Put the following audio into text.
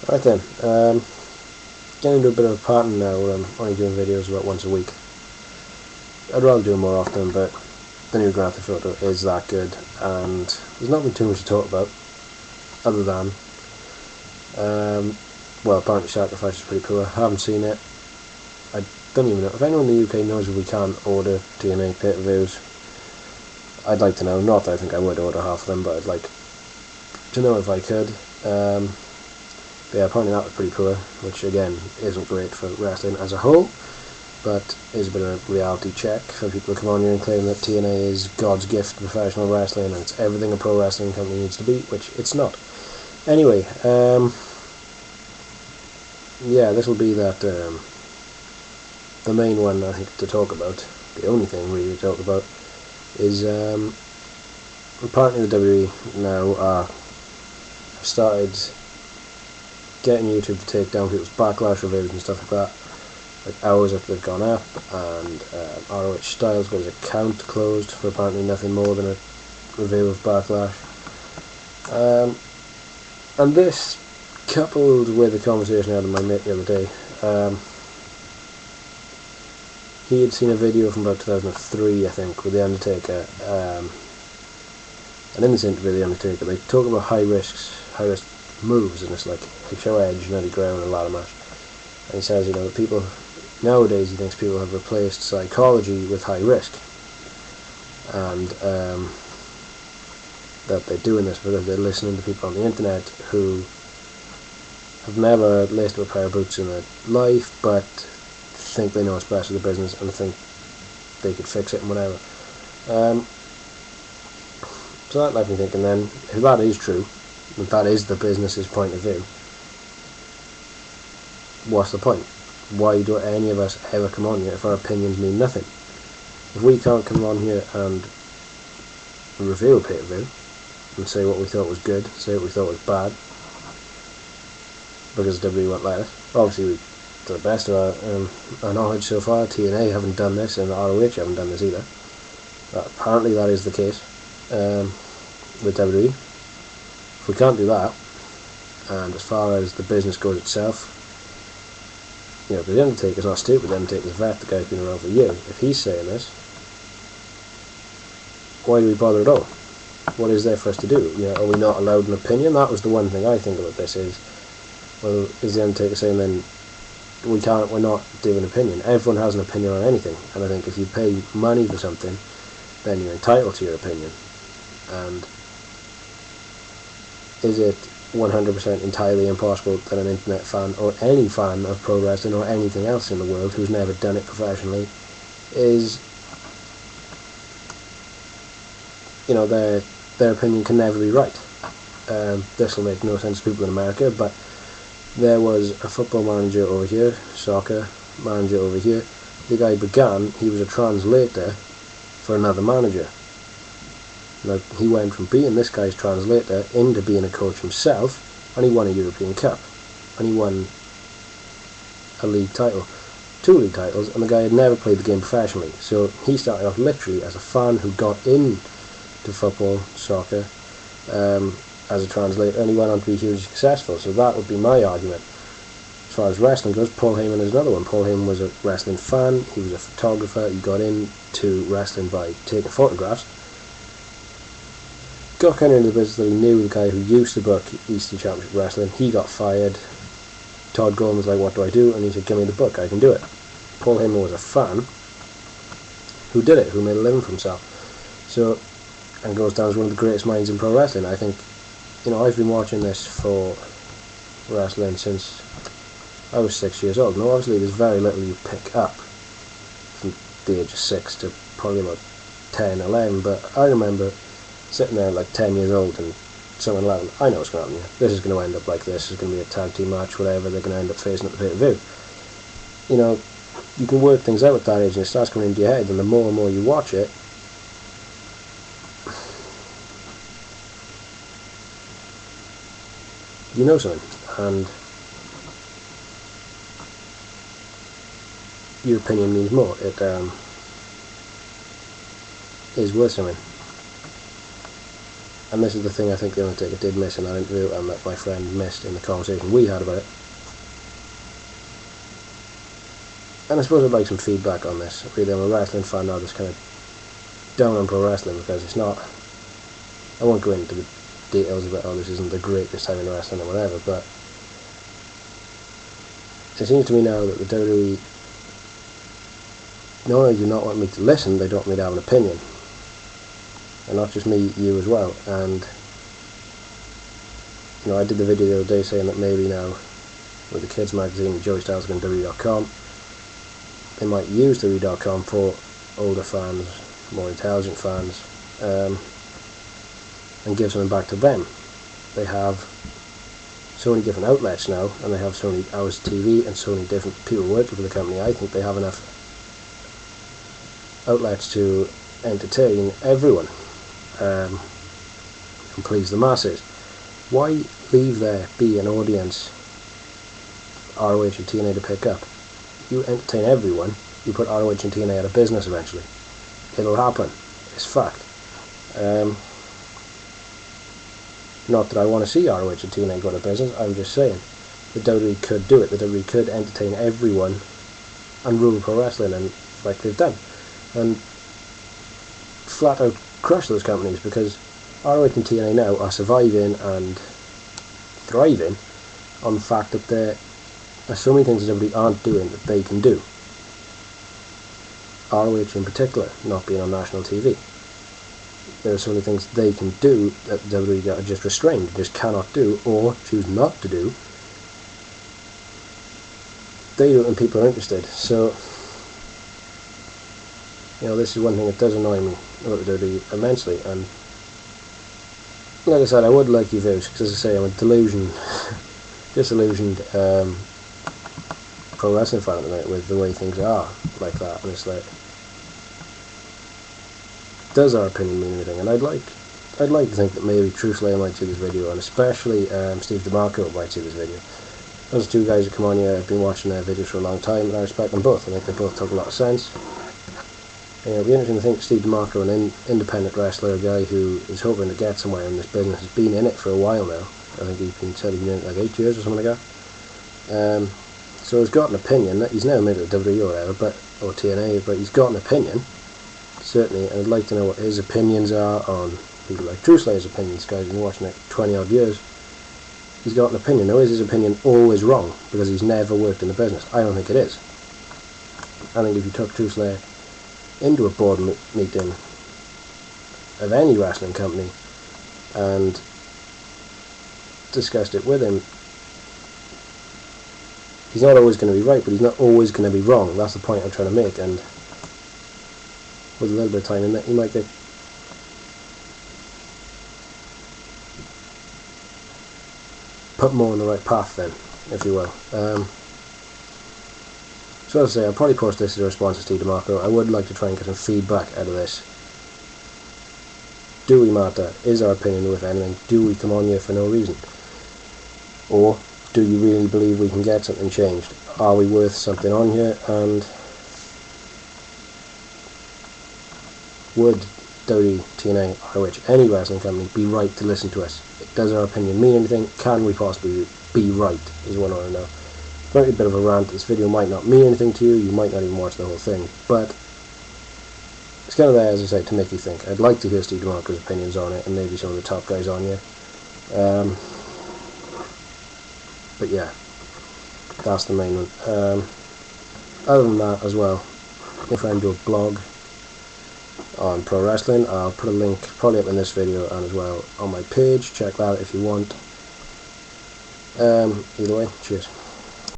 Right then, getting into a bit of a pattern now where I'm only doing videos about once a week. I'd rather do them more often, but the new Grand Theft Auto is that good, and there's not been too much to talk about, other than, well, apparently Sacrifice is pretty poor. I haven't seen it. I don't even know. If anyone in the UK knows if we can order TNA pay-per-views, I'd like to know. Not that I think I would order half of them, but I'd like to know if I could. But yeah, apparently that was pretty poor, which again isn't great for wrestling as a whole, but is a bit of a reality check for people to come on here and claim that TNA is God's gift to professional wrestling and it's everything a pro wrestling company needs to be, which it's not. Anyway, yeah, this will be that the main one I think to talk about. The only thing really to talk about is apparently the WWE now started getting YouTube to take down people's backlash reviews and stuff like that, like hours after they've gone up, and ROH Styles got his account closed for apparently nothing more than a review of Backlash. And this, coupled with the conversation I had with my mate the other day, he had seen a video from about 2003, I think, with The Undertaker, and in this interview with The Undertaker, they talk about high risk moves, and it's like they show Edge and Eddie Guerrero in a ladder match, and he says, you know, people nowadays, he thinks people have replaced psychology with high risk, and that they're doing this because they're listening to people on the internet who have never laced up a pair of boots in their life, but think they know what's best for the business and think they could fix it and whatever. So that left me thinking then, if that is true, if that is the business's point of view, what's the point? Why do any of us ever come on here if our opinions mean nothing? If we can't come on here and review a pay-per-view and say what we thought was good, say what we thought was bad, because WWE won't let us. Obviously, we, to the best of our knowledge so far, TNA haven't done this and ROH haven't done this either. Apparently that is the case with WWE. If we can't do that, and as far as the business goes itself, you know, the Undertaker's not stupid. The Undertaker's a vet, the guy's been around for years. If he's saying this, why do we bother at all? What is there for us to do? You know, are we not allowed an opinion? That was the one thing I think about this is, well, is the Undertaker saying then we're not doing an opinion? Everyone has an opinion on anything, and I think if you pay money for something, then you're entitled to your opinion. And is it 100% entirely impossible that an internet fan or any fan of pro wrestling or anything else in the world who's never done it professionally is, you know, their opinion can never be right? This will make no sense to people in America, but there was a football manager over here, soccer manager over here. The guy he was a translator for another manager. Now, he went from being this guy's translator into being a coach himself, and he won a European Cup, and he won a league title, 2 league titles, and the guy had never played the game professionally. So he started off literally as a fan who got into football, soccer, as a translator, and he went on to be hugely successful. So that would be my argument. As far as wrestling goes, Paul Heyman is another one. Paul Heyman was a wrestling fan, he was a photographer, he got into wrestling by taking photographs. Got kind of into the business that he knew the guy who used to book Eastern Championship Wrestling. He got fired. Todd Golden was like, what do I do? And he said, give me the book, I can do it. Paul Heyman was a fan who did it, who made a living for himself. So, and goes down as one of the greatest minds in pro wrestling. I think, you know, I've been watching this for wrestling since I was 6 years old. Now obviously there's very little you pick up from the age of 6 to probably about 10, 11, but I remember sitting there like 10 years old and someone like, I know what's going to happen here. This is going to end up like this. It's going to be a tag team match, whatever. They're going to end up facing at the pay-per-view. You know, you can work things out at that age and it starts coming into your head, and the more and more you watch it, you know something, and your opinion means more. It is worth something. And this is the thing I think The Undertaker did miss in that interview, and that my friend missed in the conversation we had about it. And I suppose I'd like some feedback on this. Really, I'm a wrestling fan now that's kind of down on pro wrestling, because it's not... I won't go into the details about, oh, this isn't the greatest time in wrestling or whatever, but it seems to me now that the WWE not only do not want me to listen, they don't want me to have an opinion. And not just me, you as well. And you know, I did the video the other day saying that maybe now with the kids magazine, Joey Styles and WWE.com, they might use WWE.com for older fans, more intelligent fans, and give something back to them. They have so many different outlets now, and they have so many hours of TV and so many different people working for the company. I think they have enough outlets to entertain everyone and please the masses. Why leave there be an audience ROH and TNA to pick up? You entertain everyone, you put ROH and TNA out of business eventually. It'll happen. It's fact. Not that I want to see ROH and TNA go out of business, I'm just saying the WWE could do it. The WWE could entertain everyone and rule pro wrestling, and like they've done, and flat out crush those companies, because ROH and TNA now are surviving and thriving on the fact that there are so many things that WWE aren't doing that they can do. ROH in particular not being on national TV. There are so many things they can do that WWE are just restrained, just cannot do, or choose not to do. They do it when people are interested. So, you know, this is one thing that does annoy me about the WWE immensely. And like I said, I would like your views, because as I say, I'm a disillusioned pro wrestling fan at the minute with the way things are like that. And it's like, does our opinion mean anything? And I'd like to think that maybe True Slayer might see this video, and especially Steve DeMarco might see this video. Those two guys that come on here, I've been watching their videos for a long time, and I respect them both. I think they both talk a lot of sense. And it'll be interesting to think Steve DeMarco, an independent wrestler, a guy who is hoping to get somewhere in this business, has been in it for a while now. I think he's been in it like 8 years or something like that. So he's got an opinion. He's never made it to WWE or whatever, or TNA, but he's got an opinion. Certainly, and I'd like to know what his opinions are on people like True Slayer's opinions. Guys, been watching it 20 odd years. He's got an opinion. Now, is his opinion always wrong because he's never worked in the business? I don't think it is. I think if you took True Slayer into a board meeting of any wrestling company and discussed it with him, he's not always going to be right, but he's not always going to be wrong. That's the point I'm trying to make. And with a little bit of time in that, he might get put more on the right path then, if you will. So as I say, I'll probably post this as a response to Steve DeMarco. I would like to try and get some feedback out of this. Do we matter? Is our opinion worth anything? Do we come on here for no reason? Or do you really believe we can get something changed? Are we worth something on here? And would WWE, TNA, ROH, any wrestling company be right to listen to us? Does our opinion mean anything? Can we possibly be right, is what I want to know. Might be a bit of a rant. This video might not mean anything to you. You might not even watch the whole thing. But it's kind of there, as I say, to make you think. I'd like to hear Steve DeMarco's opinions on it, and maybe some of the top guys on here. But yeah, that's the main one. Other than that as well, if I do a blog on pro wrestling, I'll put a link probably up in this video and as well on my page. Check that out if you want. Either way, cheers.